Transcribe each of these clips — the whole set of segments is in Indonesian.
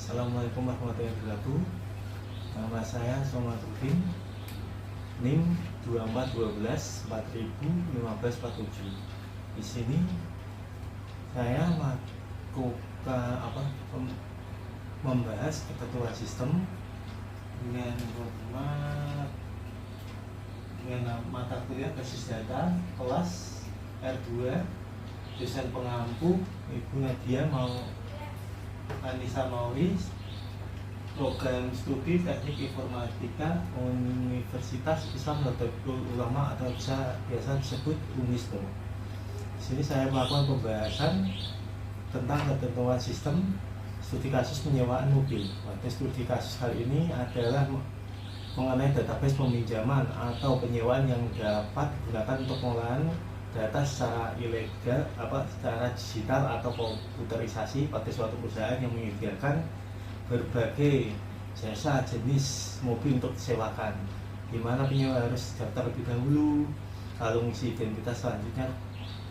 Assalamualaikum warahmatullahi wabarakatuh. Nama saya Somatudin, NIM 2412-401547. Di sini saya membahas ketentuan sistem dengan mata kuliah basis data kelas R2, dosen pengampu Ibu Nadia Anissa Mauri, program studi teknik informatika Universitas Islam Nahdlatul Ulama atau biasa disebut UNISNU. Di sini saya melakukan pembahasan tentang ketentuan sistem studi kasus penyewaan mobil. Pada studi kasus kali ini adalah mengenai database peminjaman atau penyewaan yang dapat digunakan untuk pengolahan data secara ilegal, secara digital atau komputerisasi pada suatu perusahaan yang menyediakan berbagai jasa jenis mobil untuk disewakan, di mana penyewa harus daftar lebih dahulu, lalu mengisi identitas selanjutnya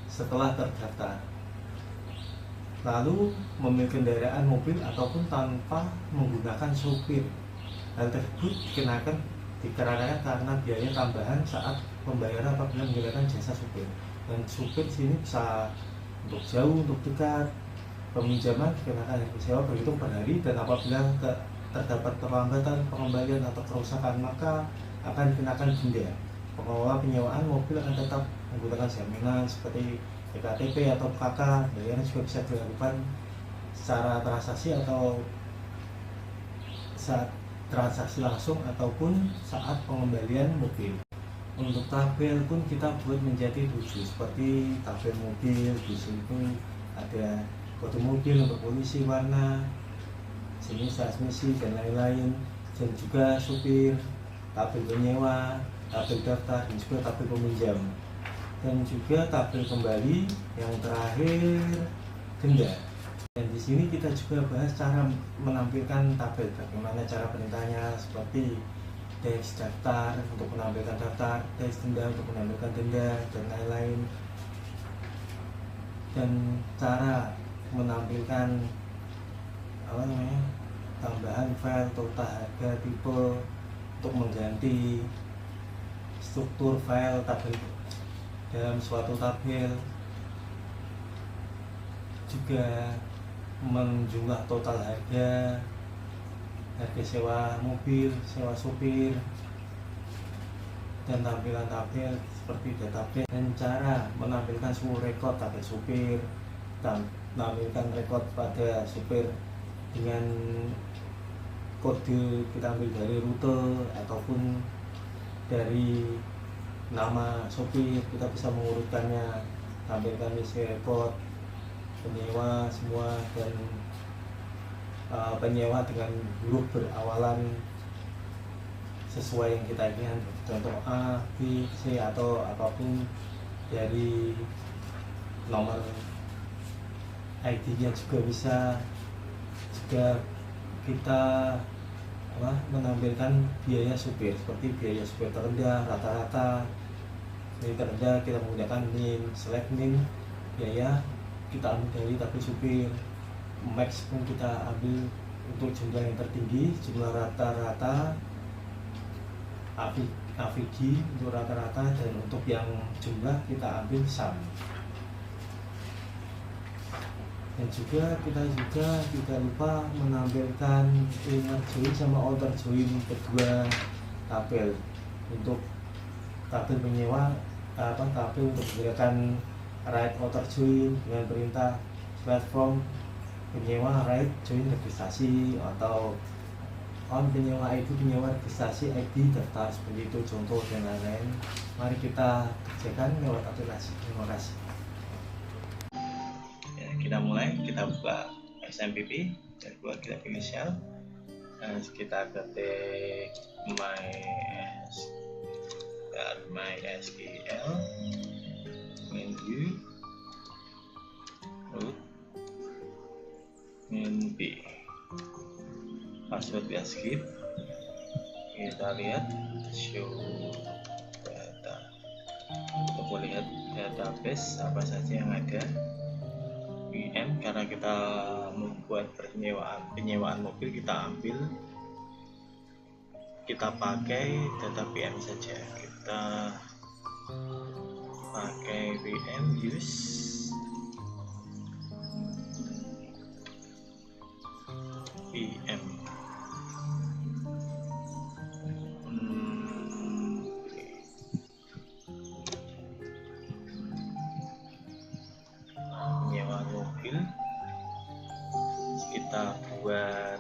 setelah terdaftar, lalu memiliki kendaraan mobil ataupun tanpa menggunakan supir. Hal tersebut dikenakan karena biaya tambahan saat pembayaran apabila menggunakan jasa supir. Dan supir sini bisa untuk jauh, untuk dekat. Peminjaman dikenakan harga sewa berhitung per hari, dan apabila terdapat keterlambatan pengembalian atau kerusakan maka akan dikenakan denda. Pengelola penyewaan mobil akan tetap menggunakan jaminan seperti EKTP atau KK. Bayaran juga bisa dilakukan secara transaksi atau saat transaksi langsung ataupun saat pengembalian mobil. Untuk tabel pun kita buat menjadi 7, seperti tabel mobil. Di sini ada kode mobil untuk polisi, warna, jenis, transmisi, dan lain-lain, dan juga supir, tabel penyewa, tabel daftar, dan juga tabel peminjam, dan juga tabel kembali, yang terakhir denda. Dan di sini kita juga bahas cara menampilkan tabel, bagaimana cara perintahnya, seperti teks daftar untuk menampilkan daftar, teks denda untuk menampilkan denda, dan lain-lain, dan cara menampilkan tambahan file, total harga, tipe, untuk mengganti struktur file tabel dalam suatu tabel, juga menjumlah total harga sewa mobil, sewa supir, dan tampilan tabel seperti database, dan cara menampilkan semua rekod tabel supir, dan menampilkan rekod pada supir dengan kode kita ambil dari rute ataupun dari nama supir, kita bisa mengurutkannya, tampilkan isi rekod penyewa semua, dan penyewa dengan huruf berawalan sesuai yang kita inginkan, contoh A, B, C, atau apapun dari nomor ID-nya juga bisa. Juga kita menampilkan biaya supir, seperti biaya supir terendah, rata-rata. Jadi terendah kita menggunakan NIM, select NIM, biaya kita ambil dari tabel supir. Max pun kita ambil untuk jumlah yang tertinggi, jumlah rata-rata, AVG untuk rata-rata, dan untuk yang jumlah kita ambil sum. Dan juga kita tidak lupa menampilkan inner join sama outer join kedua tabel. Untuk tabel penyewa, tabel untuk menggunakan write outer join dengan perintah platform penyewa write join registrasi, atau on penyewa ID, penyewa registrasi ID daftar, seperti itu contoh, dan lain-lain. Mari kita kerjakan lewat aplikasi. Terima kasih. Ya, kita mulai, kita buka XMPP, dan buat kita inisial, dan kita ketik MySQL menu root min B, password skip. Kita lihat show data untuk melihat database apa saja yang ada. PM karena kita membuat penyewaan mobil, kita pakai data PM saja. Kita pakai PM use PM. Penyewaan mobil, kita buat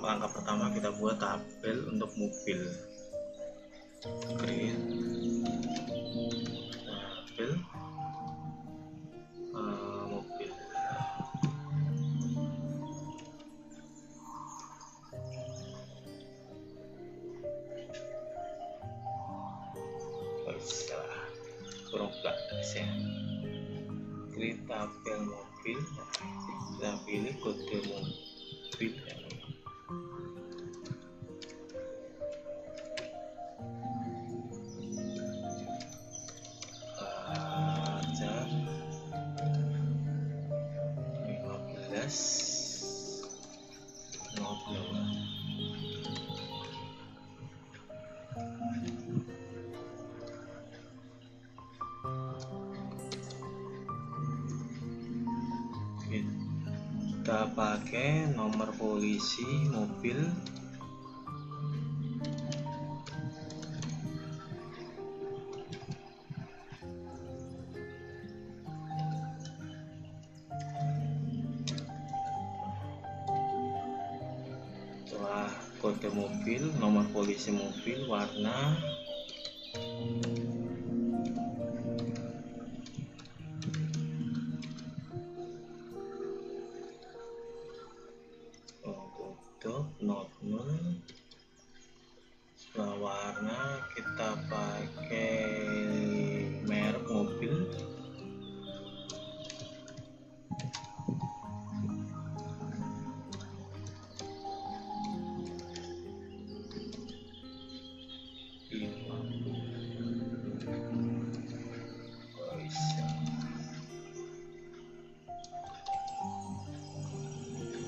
langkah pertama kita buat tabel untuk mobil. Create tabel mobil. Salah, kurang bagus ya. Create tabel mobil, kita pilih kode mobil ya. Jam 15.00. Kita pakai nomor polisi mobil, setelah kode mobil, nomor polisi mobil, warna not null. Setelah warna kita pakai merek mobil,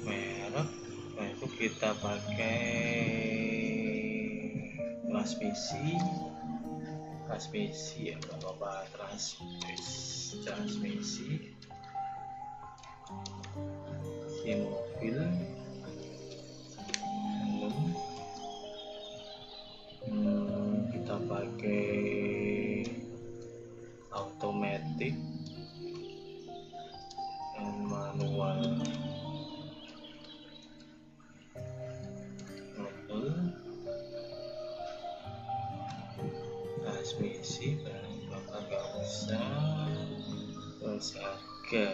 merek. Nah itu kita pakai transmisi ya, nggak apa-apa, transmisi si mobil. Kita pakai automatic dan manual. Transmisi bapak nggak usah, terus harga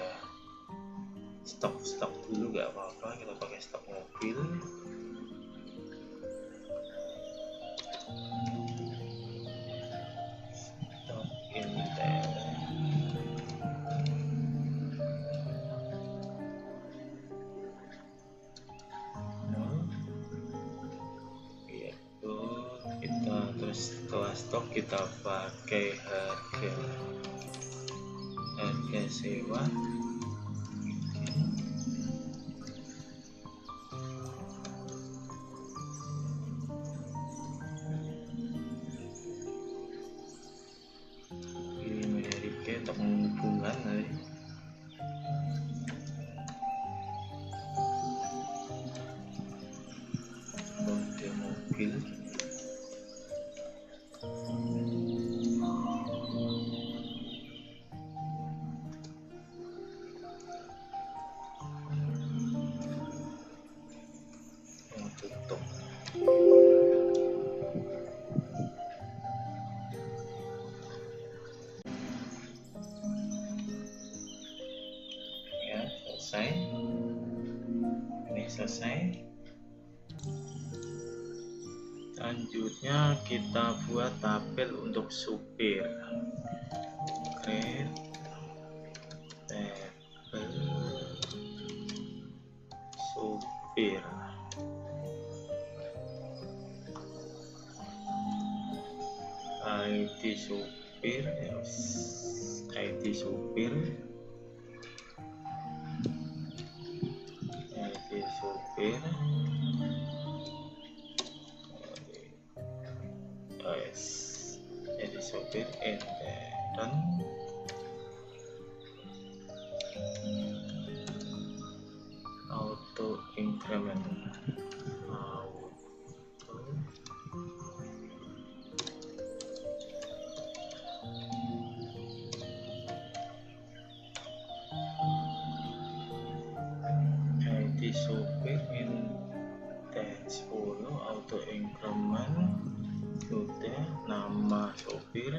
stok dulu nggak apa-apa, kita pakai stok mobil. Stok Intel, terus setelah stok kita pakai harga sewa. Pilih Amerika untuk menghubungkan kode mobil. Tutup. Ya, selesai. Ini selesai. Selanjutnya kita buat tabel untuk supir. Create tabel supir. ID supir, ID supir, supir, jadi supir, and then auto increment, ID supir in tes 10 auto increment, sudah nama supir,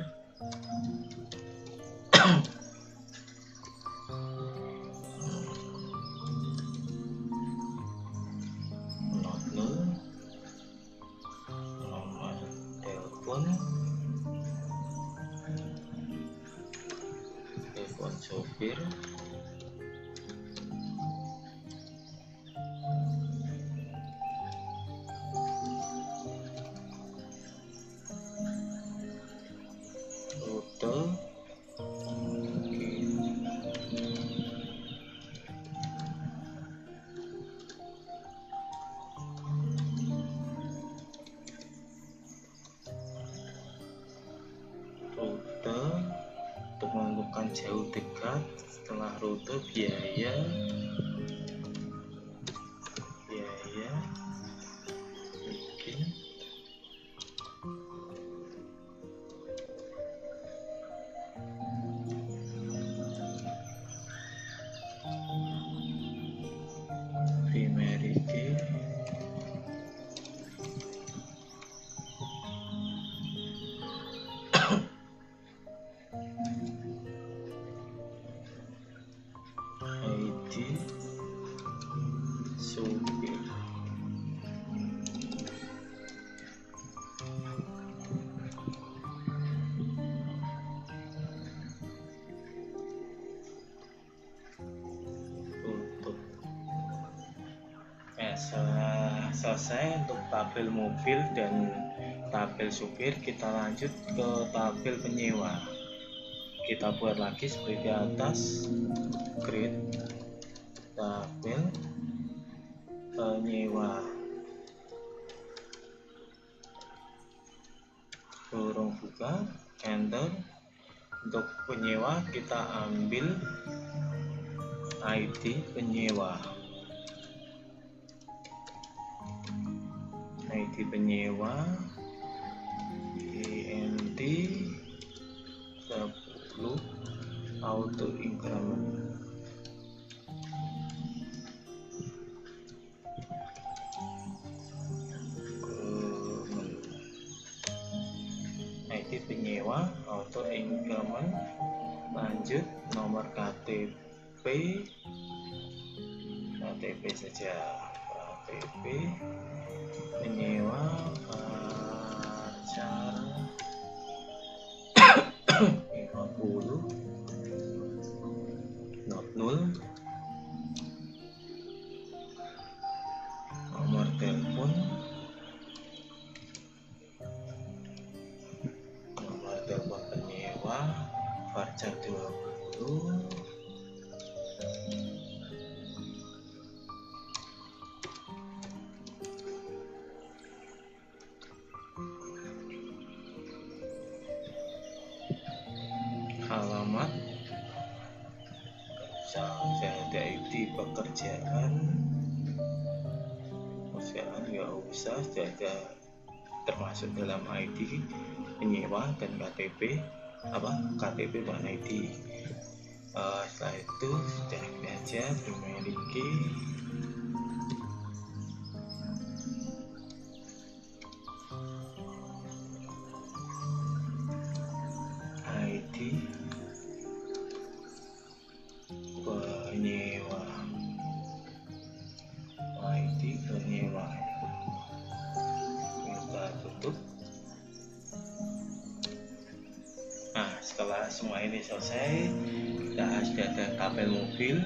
not null, nomor telepon supir, rute, untuk menentukan jauh dekat. Setelah rute, biaya bikin primary key, ID supir, tutup. Setelah selesai untuk tabel mobil dan tabel supir, kita lanjut ke tabel penyewa. Kita buat lagi seperti atas, create tabel penyewa, kurung buka, enter. Untuk penyewa kita ambil ID penyewa, INT 10 auto increment, ID penyewa auto increment. Lanjut nomor KTP saja, KTP penyewa Fajar 50, not null, nomor telepon penyewa Fajar 20, alamat ada ID pekerjaan nggak usah, sudah termasuk dalam ID penyewa dan KTP bukan ID. Setelah itu sudah aja memiliki ID penyewa. Kita tutup. Nah, setelah semua ini selesai, kita sudah ada tabel mobil,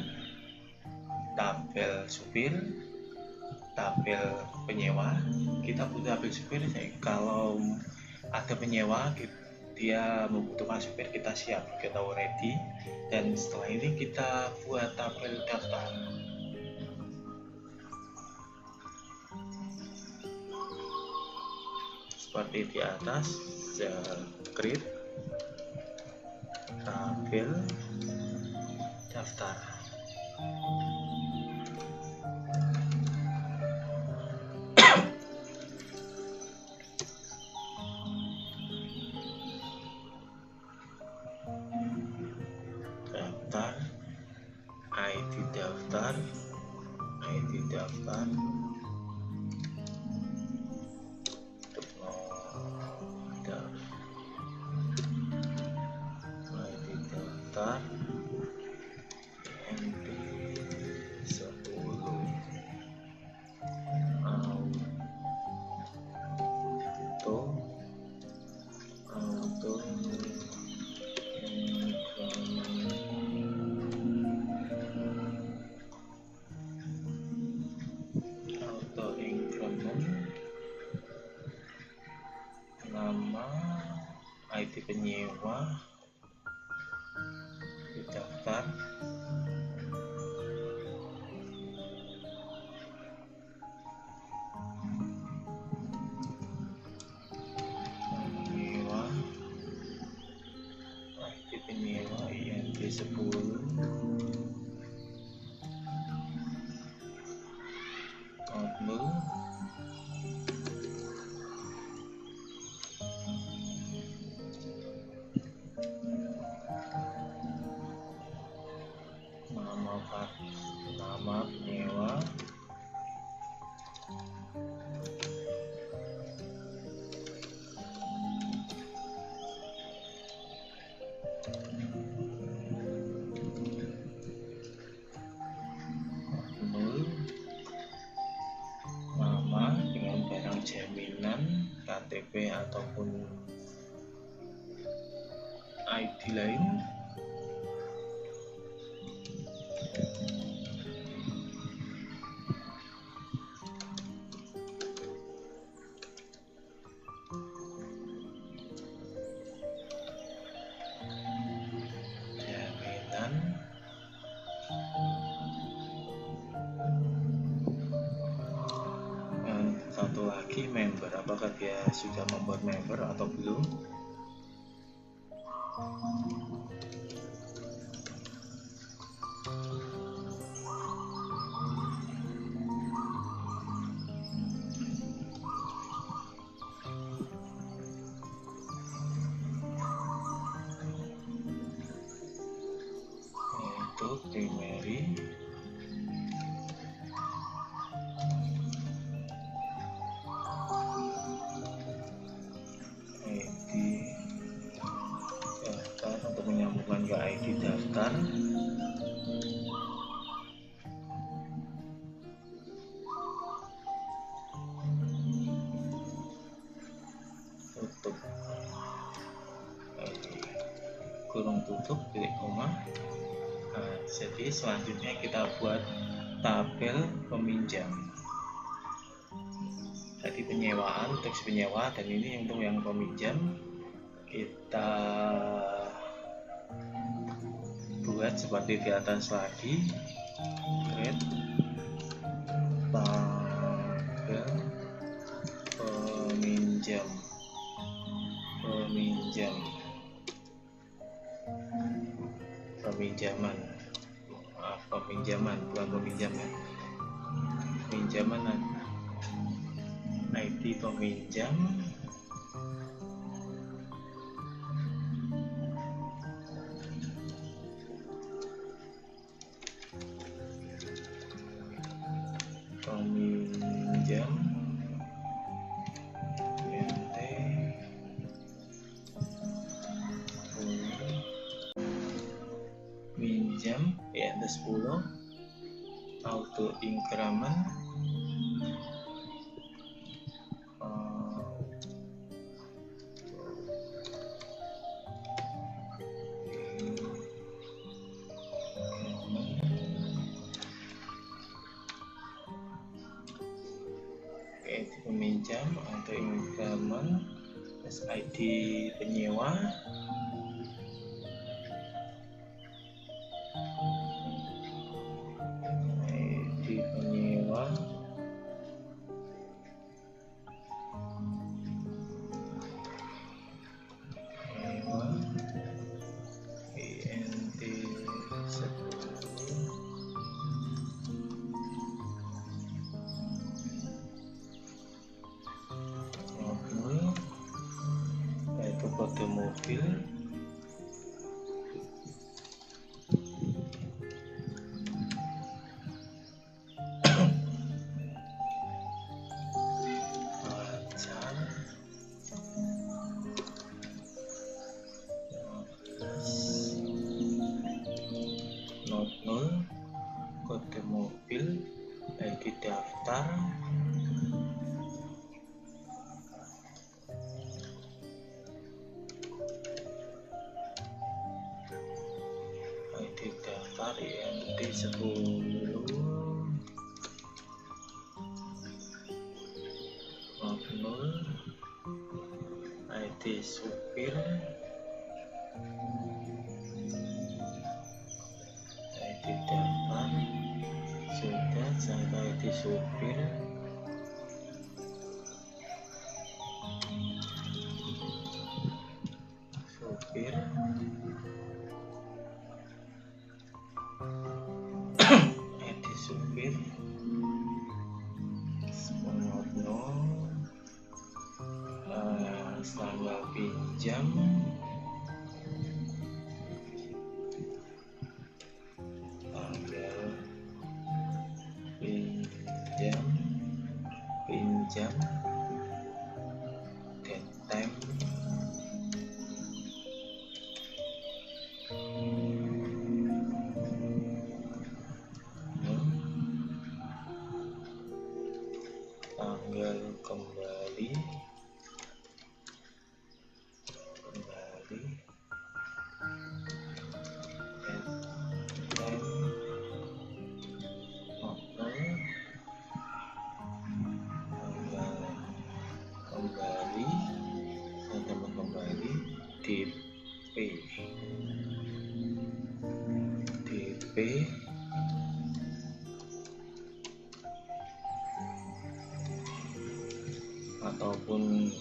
tabel supir, tabel penyewa. Kita butuh tabel supir. Kalau ada penyewa, dia membutuhkan supir, kita siap, kita ready. Dan setelah ini kita buat tabel daftar. seperti di atas, create tabel daftar. Daftar, ID daftar, ID daftar, ID daftar, NT 10, auto increment, nama, ID penyewa didaftar, penyewa, ID penyewa INT 10, outlook, nama penyewa, nama dengan barang jaminan, KTP ataupun ID lain, jaminan, dan satu lagi member, apakah dia sudah membuat member atau belum. Yaitu primary, ID daftar untuk menyambungkan ke ID daftar, tutup, kurung tutup, titik koma. Nah, jadi selanjutnya kita buat tabel peminjam. Tadi penyewaan, teks penyewa, dan ini untuk yang peminjam. Kita buat seperti di atas lagi, create tabel peminjam, peminjaman, bukan peminjaman, pinjaman, ID peminjam, NT 10, minjam INT 10, auto increment, peminjam atau increment, ID penyewa, mobil, pacar, 00, kode mobil, ID daftar, IMT 10, 00, ID supir, ID daftar sudah, saya ID supir, ID supir, tanggal pinjam, date time, tanggal kembali, DP, ataupun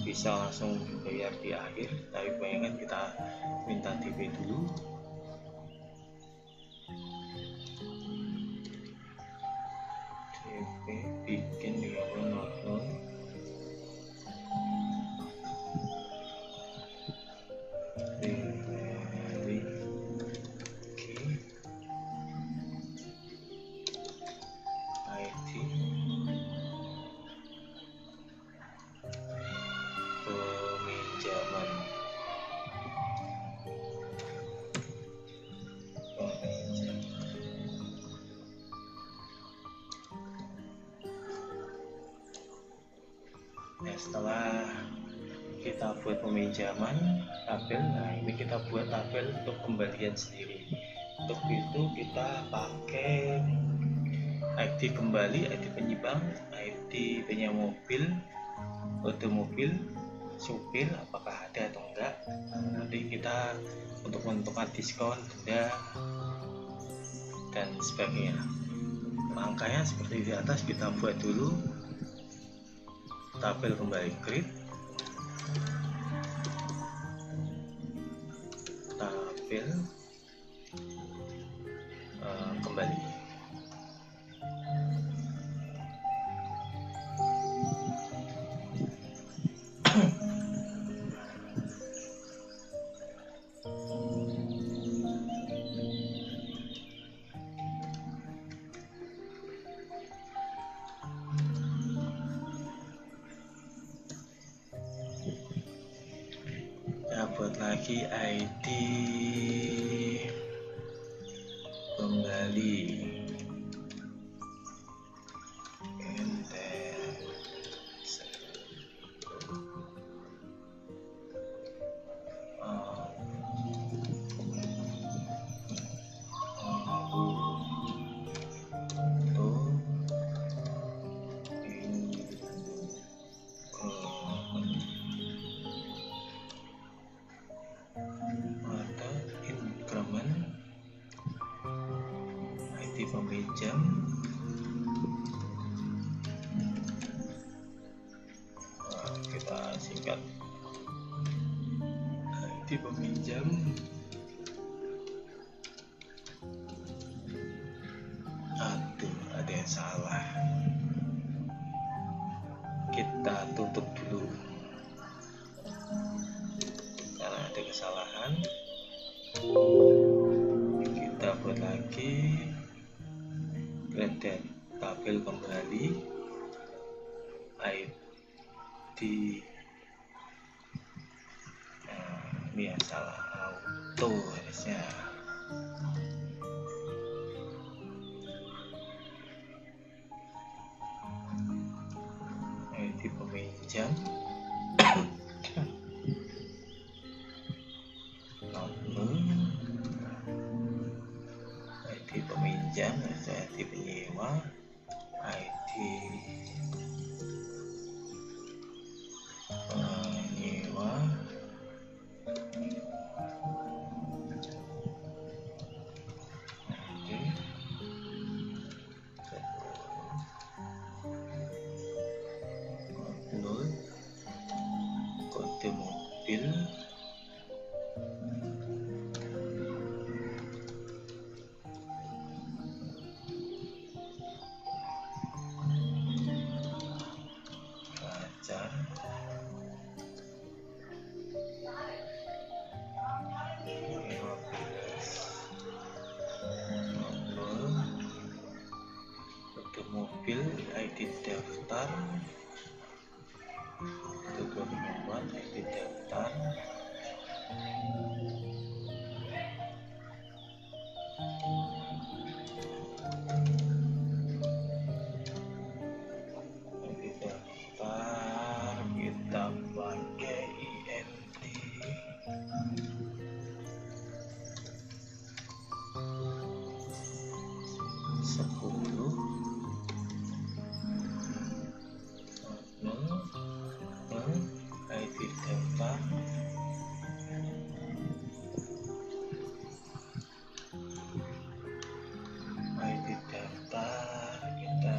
bisa langsung bayar di akhir, tapi bayangkan kita minta DP dulu. DP bikin 30, peminjaman. Nah, setelah kita buat peminjaman tabel, nah ini kita buat tabel untuk kembalian sendiri. Untuk itu kita pakai ID kembali, ID penyimbang, ID penyewa mobil, kode mobil, supir apakah ada atau enggak. Nah, nanti kita untuk menentukan diskon, denda dan sebagainya. Angkanya seperti di atas, kita buat dulu tabel kembali, create tabel kembali. Buat lagi ID kembali, peminjam, kita singkat ID peminjam, aduh ada yang salah, kita tutup dulu. kesalahan, kita buat lagi create tabel kembali, ID ini ya salah auto harusnya. ID peminjam, ID peminjam, ID penyewa, ID penyewa, kode mobil, pacar, nomor, kode mobil, ID daftar, kode nomor, ID daftar, kita pakai INT 10 ID daftar, kita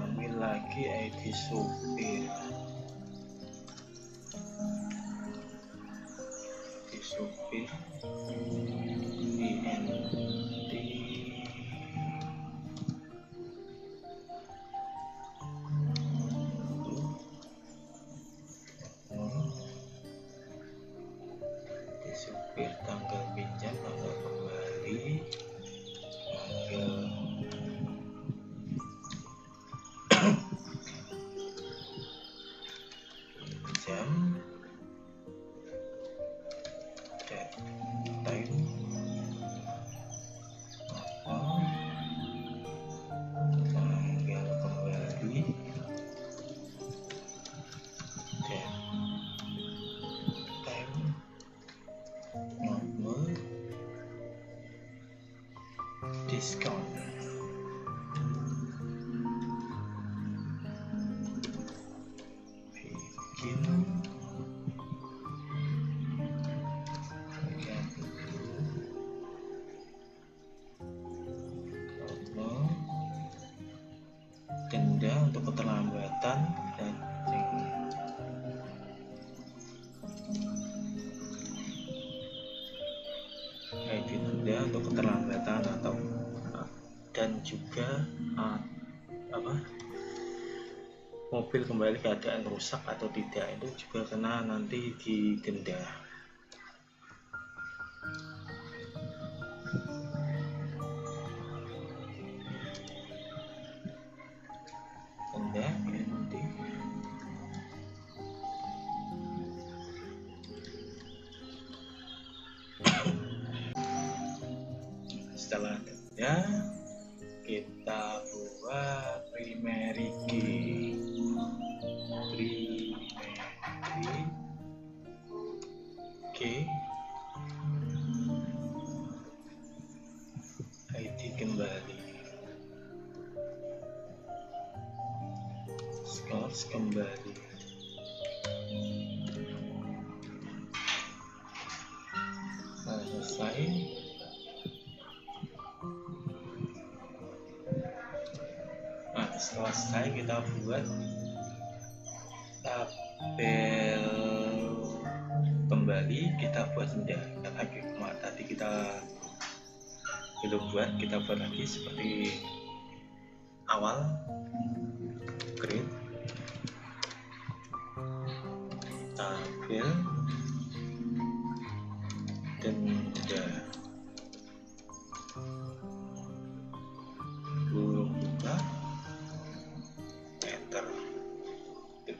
ambil lagi ID supir, INT 10, supir, tanggal pinjam, tanggal kembali, tanggal pinjam, time, tanggal kembali, time, nomor, diskon, bikin, nomor, denda untuk keterlambatan dan ID denda untuk keterlambatan atau dan juga mobil kembali keadaan rusak atau tidak, itu juga kena nanti didenda. Denda nanti setelah denda kita buat primary key, ID kembali, scores kembali, nah, selesai. Nah, selesai kita buat tabel kembali, kita buat denda. Tadi kita belum buat, kita buat lagi seperti awal, create tabel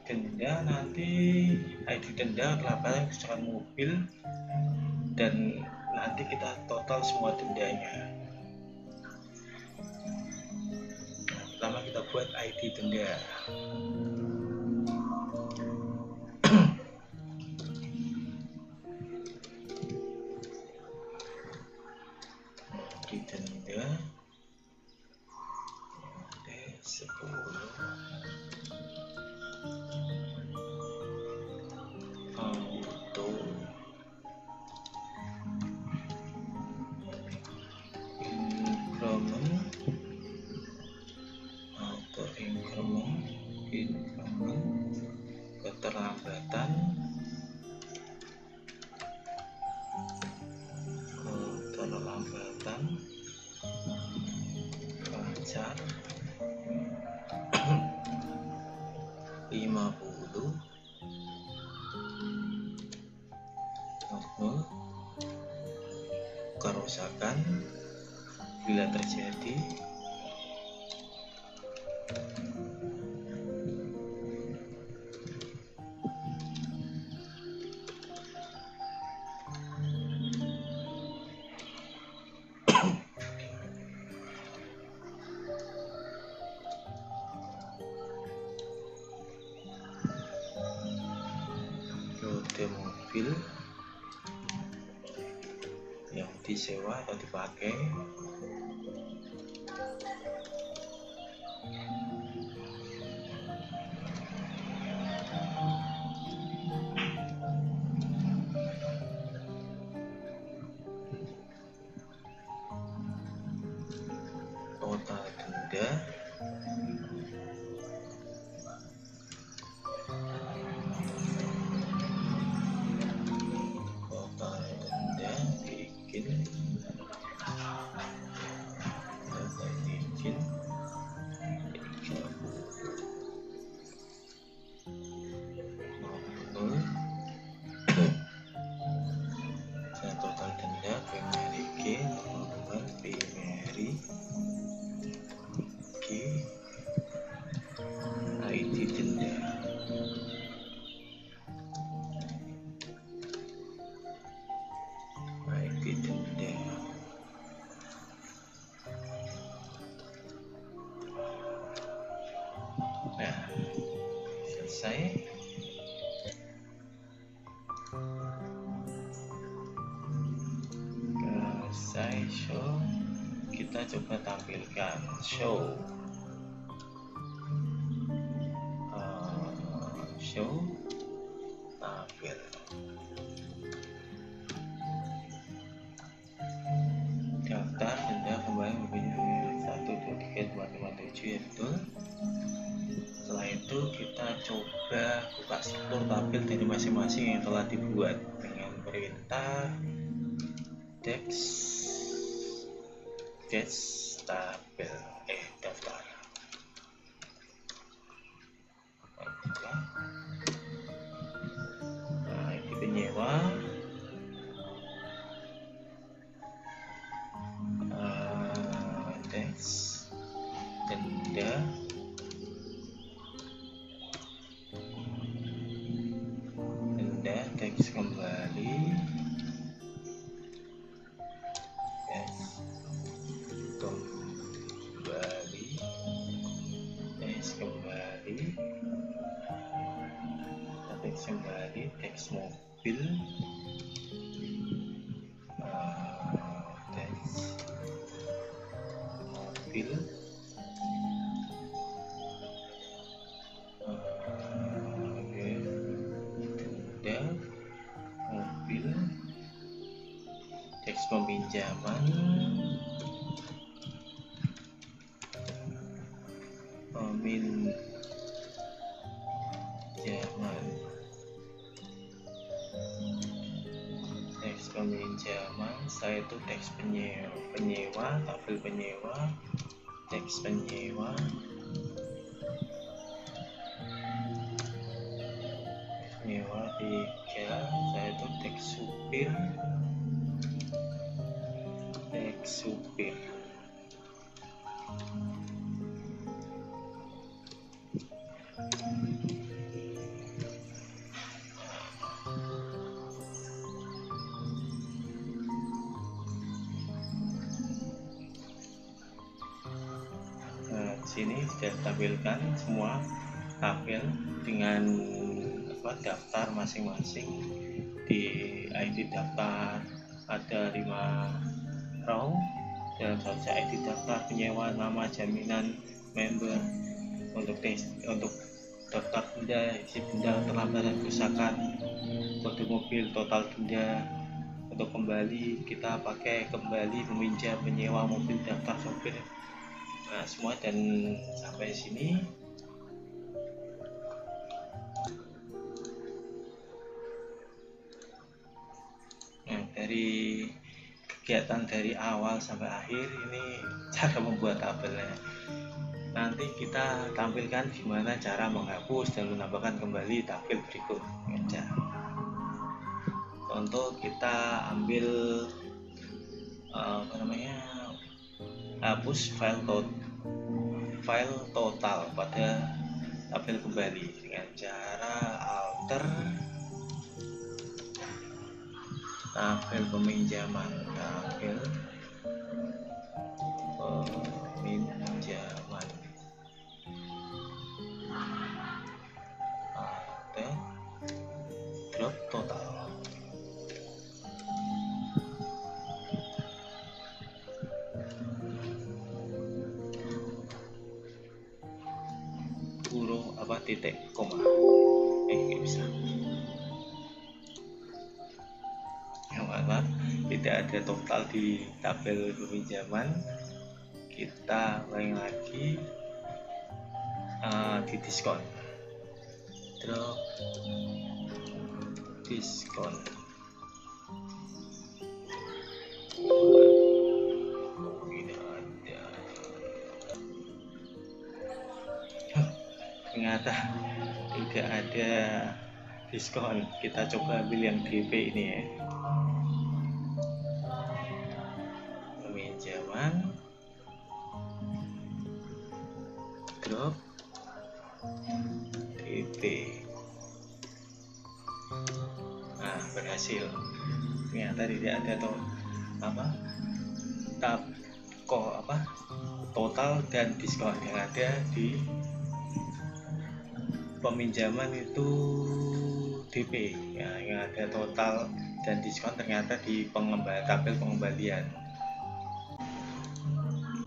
denda, nanti ID denda kelabatan kecelakaan mobil, dan nanti kita total semua dendanya. Nah, pertama kita buat ID denda. ID denda D10 auto increment keterlambatan pelajar 50 kerusakan bila terjadi rode mobil yang disewa atau dipakai, total denda bikin total denda primary G nomor primary G ID denda nah selesai. Show, kita coba tampilkan show tampil daftar denda kembali berbunyi 1, 2, 3, 4, 5, 7 ya betul. Setelah itu kita coba buka struktur tampil dari masing-masing yang telah dibuat dengan perintah tabel daftar. Nah, ini penyewa, teks denda, teks kembali, teks mobil, teks mobil, denda mobil, teks peminjaman, saya itu teks penyewa, tabel penyewa, teks penyewa, penyewa 3, saya itu teks supir, sudah tampilkan semua tabel dengan daftar masing-masing. Di ID daftar ada 5 row, dalam saja ID daftar penyewa, nama, jaminan, member. Untuk daftar benda, isi benda, terlambat dan kerusakan, kode mobil, total denda. Untuk kembali kita pakai kembali, meminjam, menyewa mobil, daftar sopir. Nah semua, dan sampai sini dari kegiatan dari awal sampai akhir ini cara membuat tabelnya. Nanti kita tampilkan gimana cara menghapus dan menambahkan kembali tabel berikut aja. Contoh kita ambil hapus file total pada tabel kembali dengan cara alter tabel peminjaman, alter drop total. Huruf titik koma, nggak bisa. Tidak ada total di tabel peminjaman. Kita ulangi lagi, di diskon, drop diskon. Tidak ada, ternyata tidak ada diskon. Kita coba ambil yang DP ini ya, peminjaman, drop DP. Nah berhasil. Ternyata tidak ada total dan diskon. Yang ada di peminjaman itu DP ya, yang ada total dan diskon ternyata di tabel pengembalian.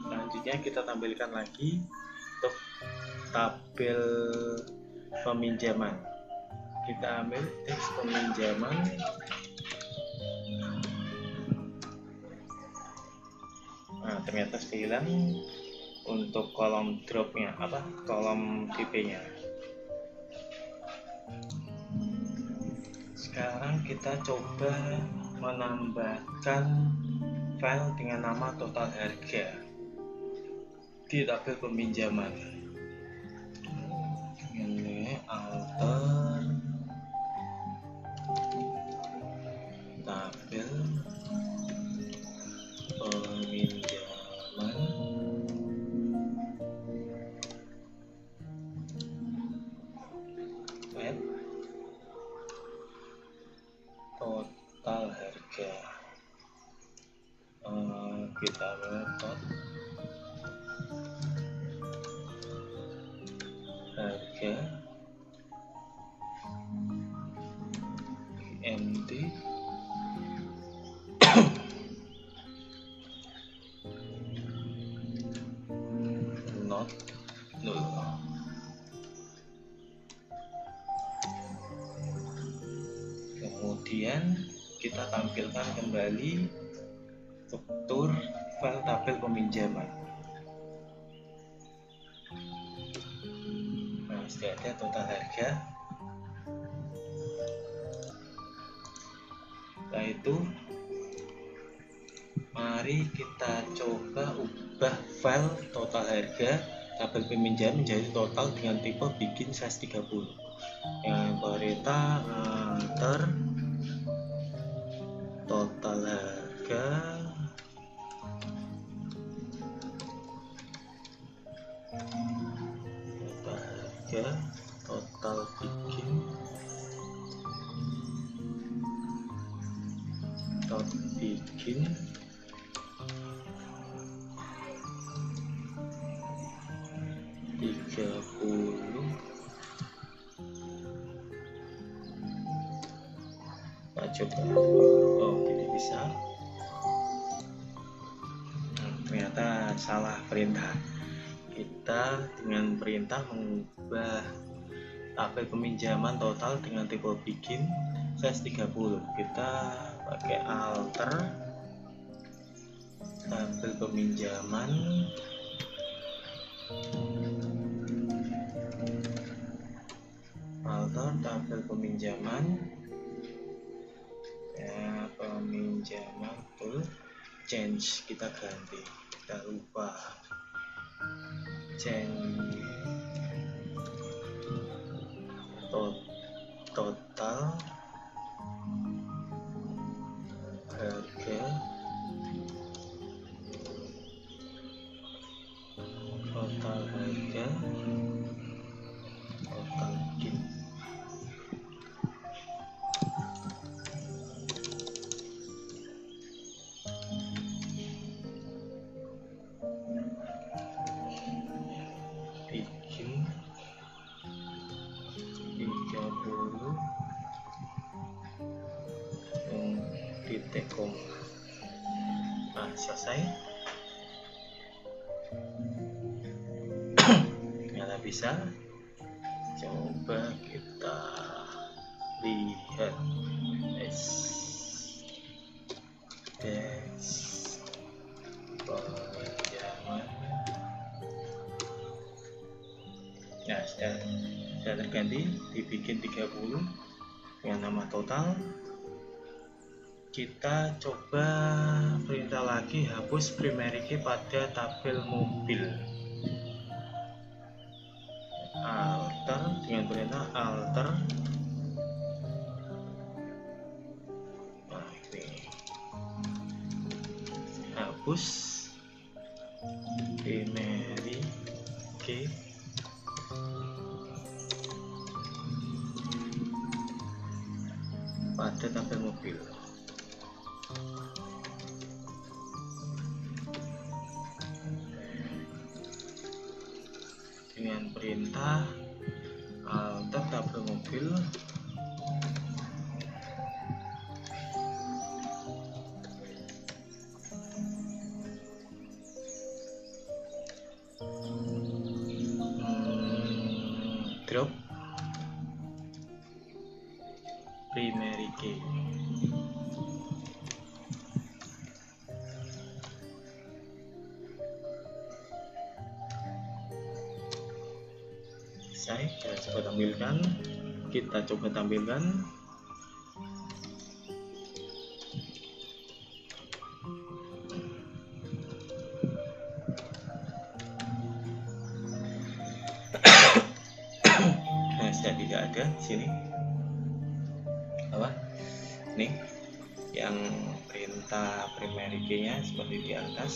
Selanjutnya kita tampilkan lagi untuk tabel peminjaman. Kita ambil teks peminjaman, nah ternyata hilang untuk kolom dropnya, kolom DP nya. Sekarang kita coba menambahkan file dengan nama total harga di tabel peminjaman. Ini alter tabel peminjaman, total harga. Kita method harga MT not null. Kemudian kita tampilkan kembali struktur file tabel peminjaman. Nah, sudah ada total harga. Setelah itu mari kita coba ubah file total harga tabel peminjaman menjadi total dengan tipe bikin size 30 yang berita alter total harga total bikin coba. Oh, ini bisa. Ternyata salah perintah. Kita dengan perintah mengubah tabel peminjaman total dengan tipe bikin size 30. Kita pakai alter tabel peminjaman ya, peminjaman tuh change, kita ganti, kita ubah change total harga total bikin. Bikin 30 titik koma. Nah, selesai. Ternyata bisa. Coba kita lihat peminjaman. Nah, sudah terganti, dibikin 30 dengan nama total. Kita coba perintah lagi, hapus primary key pada tabel mobil. Alter dengan perintah alter. Nah, ini hapus primary key pada tabel mobil. Dengan perintah alter tabel mobil, drop primary key. Kita coba tampilkan. Nah, sudah tidak ada di sini. Apa? Nih, yang perintah primary key-nya seperti di atas.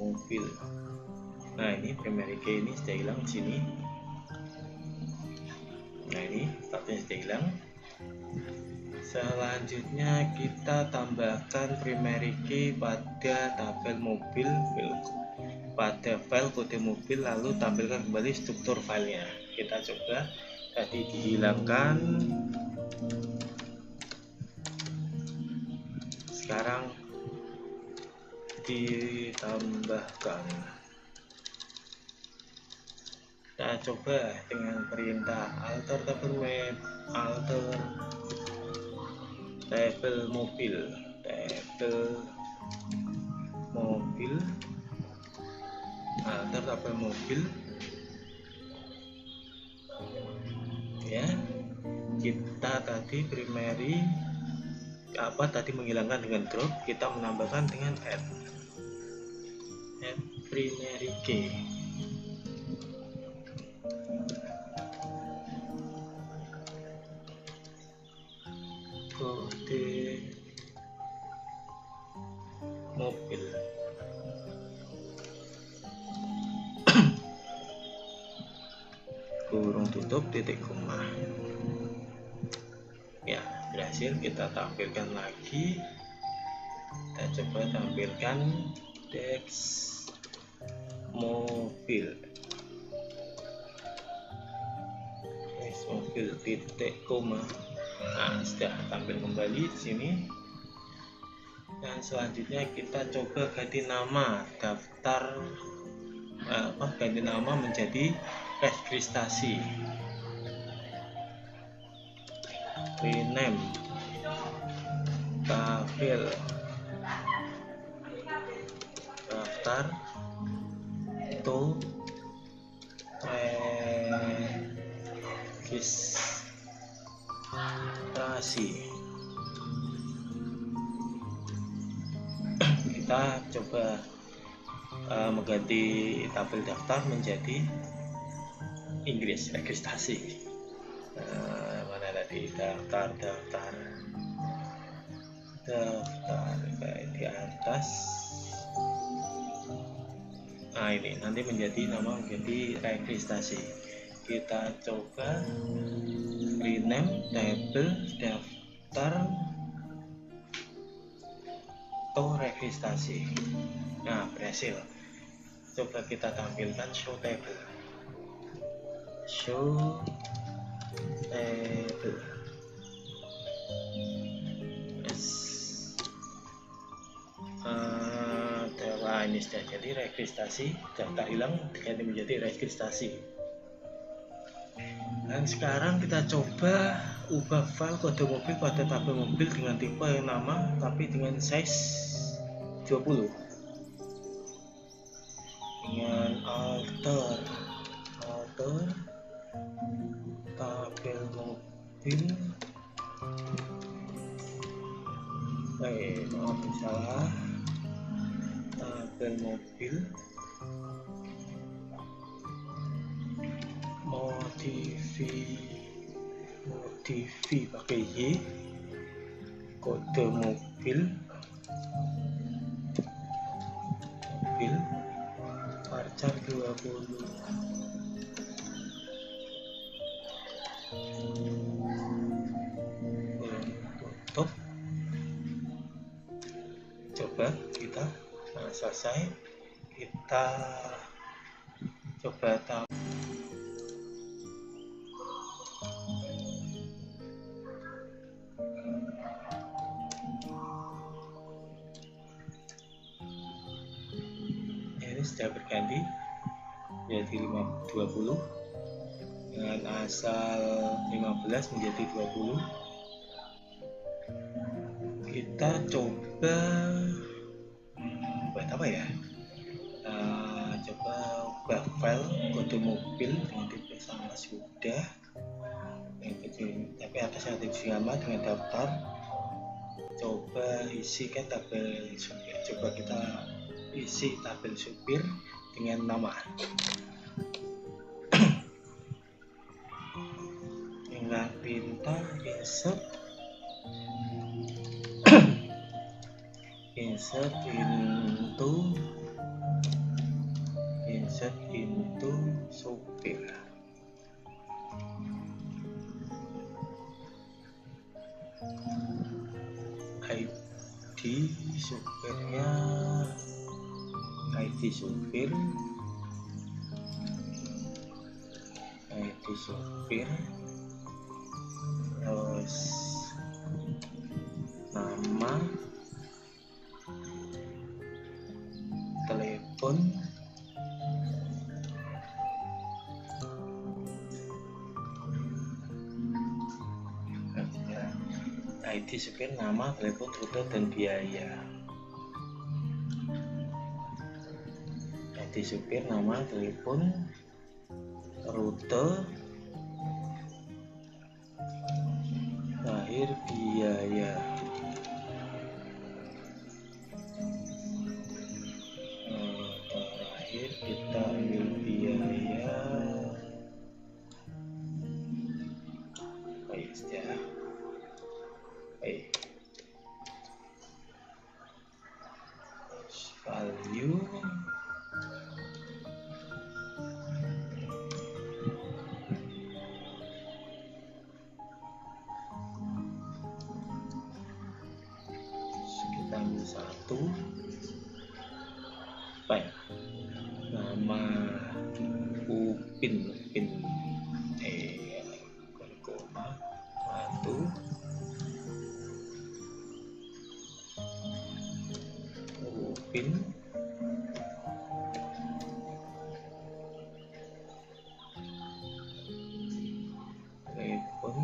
Mobil. Nah, ini primary key ini sudah hilang di sini. Nah, ini statusnya sudah hilang. Selanjutnya kita tambahkan primary key pada tabel mobil, pada file kode mobil, lalu tampilkan kembali struktur filenya. Kita coba, tadi dihilangkan, sekarang ditambahkan. Kita coba dengan perintah alter tabel mobil, alter tabel mobil. Ya, kita tadi primary menghilangkan dengan drop, kita menambahkan dengan add primary key. Kode mobil. Kurung tutup titik koma. Ya, berhasil. Kita tampilkan lagi Kita coba tampilkan teks mobil. Teks mobil titik koma. Nah, sudah tampil kembali di sini. Dan selanjutnya kita coba ganti nama daftar, ganti nama menjadi registrasi. Rename tabel daftar to registrasi. Kita coba mengganti tabel daftar menjadi Inggris, registrasi. Mana tadi daftar kayak di atas. Nah, ini nanti nama menjadi registrasi. Kita coba rename tabel daftar to registrasi. Nah, berhasil. Coba kita tampilkan show table. Ini sudah jadi registrasi, daftar hilang diganti menjadi registrasi. Dan sekarang kita coba ubah file kode mobil pada tabel mobil dengan tipe yang nama tapi dengan size 20 dengan alter tabel mobil. Maaf salah. Tabel mobil modifi pakai Y, kode mobil varchar 20. Tutup. Coba kita selesai, kita coba tahu. Ini sudah berganti menjadi 20 dengan asal 15 menjadi 20. Kita coba buat apa ya? Coba ubah file kode mobil dengan tipe sama sudah, tapi atasnya ada nama dengan daftar. Coba isikan tabel supir. Coba kita isi tabel supir dengan nama. Dengan pintar insert into supir. ID supirnya, ID supir, terus nama, telepon, ID supir, nama, telepon, rute, dan biaya. ID supir, nama, telepon, rute, lahir, biaya. Terakhir kita ambil biaya. Ya. Value satu apa ya, nama Upin koma satu Upin telepon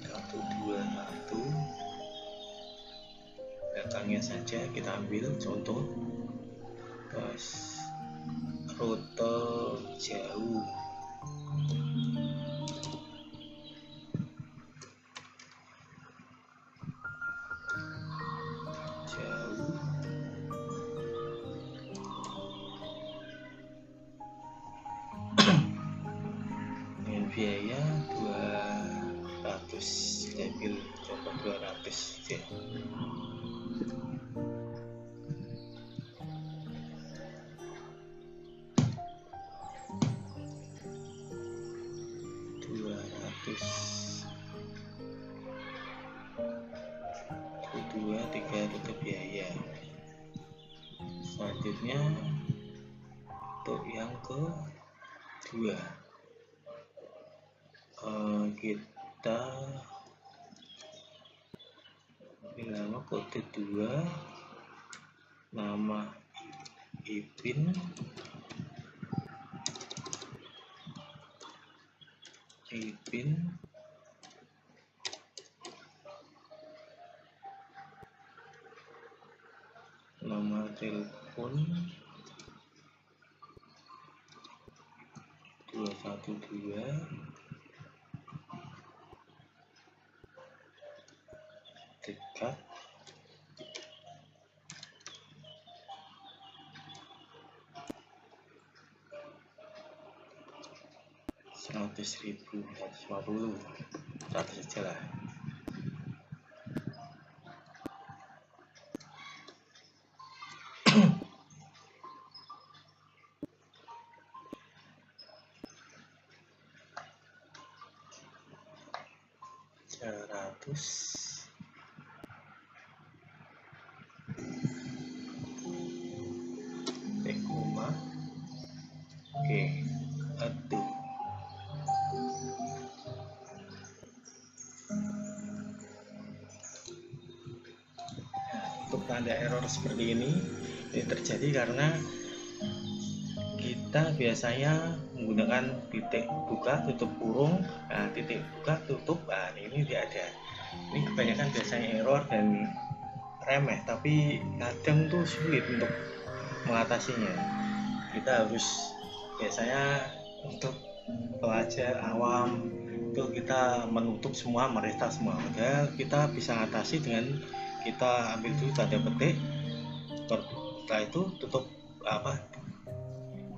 121. Belakangnya saja kita ambil contoh, terus rute jauh, dengan biaya 200, ambil contoh 200 ya. Tiga rute biaya. Selanjutnya untuk yang kedua, kita bilang kode 2, nama Ipin, nomor telepon 212, dekat, Rp100.000, 150, 100 aja lah. Oke, aduh. Untuk tanda error seperti ini terjadi karena kita biasanya menggunakan titik buka tutup kurung. Nah, titik buka tutup, nah ini tidak ada. Ini kebanyakan biasanya error dan remeh, tapi kadang tuh sulit untuk mengatasinya. Kita harus biasanya untuk pelajar awam itu kita menutup semua, merestart semua. Padahal kita bisa atasi dengan kita ambil dulu tanda petik, setelah itu tutup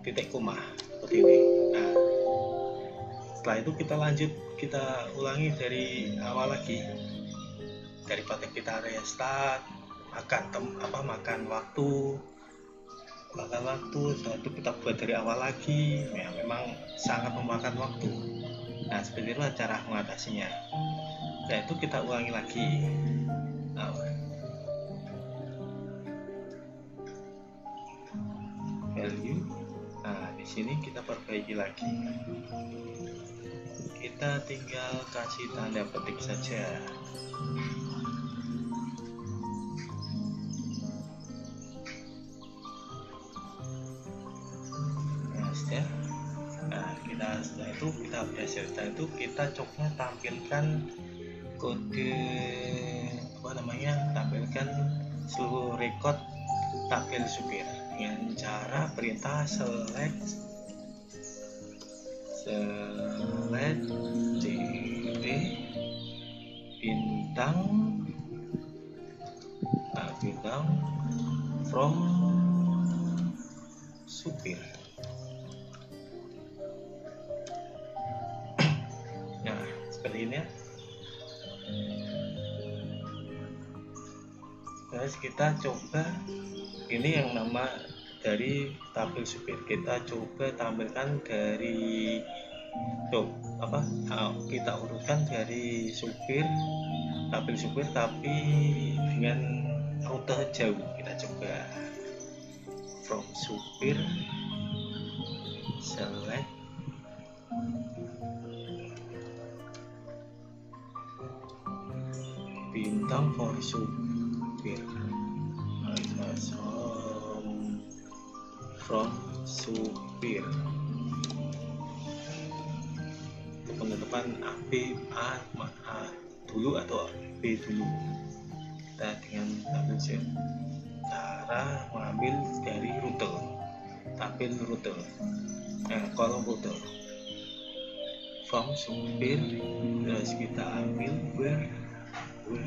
titik koma seperti ini. Nah, setelah itu kita lanjut, kita ulangi dari awal lagi, daripada kita restart, makan waktu, setelah itu kita buat dari awal lagi, ya memang sangat memakan waktu. Nah, seperti itulah cara mengatasinya. Nah, itu kita ulangi lagi. Value. Nah, di sini kita perbaiki lagi. Kita tinggal kasih tanda petik saja. Setelah itu kita berhasil. Setelah itu kita coba tampilkan kode tampilkan seluruh record tabel supir dengan cara perintah select cd bintang from supir. Nah, seperti ini ya. Terus kita coba, ini yang nama dari tabel supir, kita coba tampilkan dari tuh kita urutkan dari supir, tabel supir tapi dengan rute jauh. Kita coba from supir, select bintang for supir, from supir. Teman-teman A dulu atau B dulu. Kita dengan tabel cara mengambil dari rute, tabel rute, kolom rute from supir, terus kita ambil where rute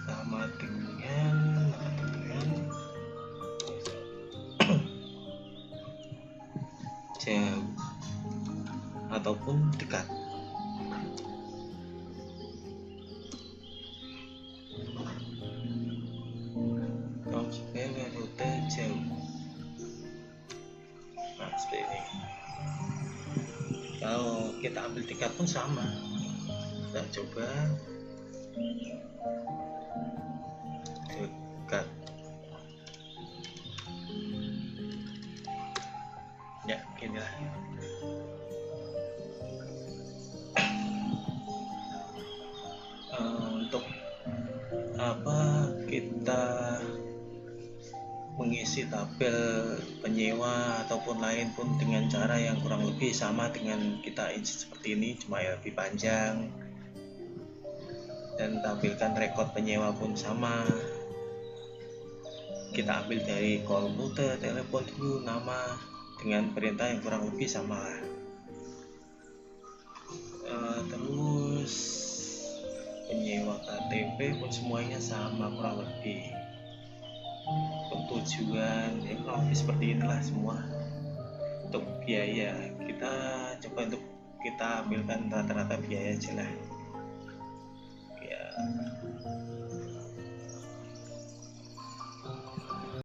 sama dengan jauh ataupun dekat. Rute jauh. Nah, seperti ini. Kalau kita ambil tiket pun sama. Kita coba dekat. Ya, inilah. Untuk kita mengisi tabel penyewa ataupun lain pun dengan cara yang kurang lebih sama dengan kita isi seperti ini, cuma ya lebih panjang, dan tampilkan rekod penyewa pun sama. Kita ambil dari kolom rute, telepon dulu, nama, dengan perintah yang kurang lebih sama. Terus penyewa KTP pun semuanya sama kurang lebih. Tujuan ya kurang lebih seperti inilah semua. Untuk biaya kita coba untuk kita ambilkan rata-rata biaya aja lah ya.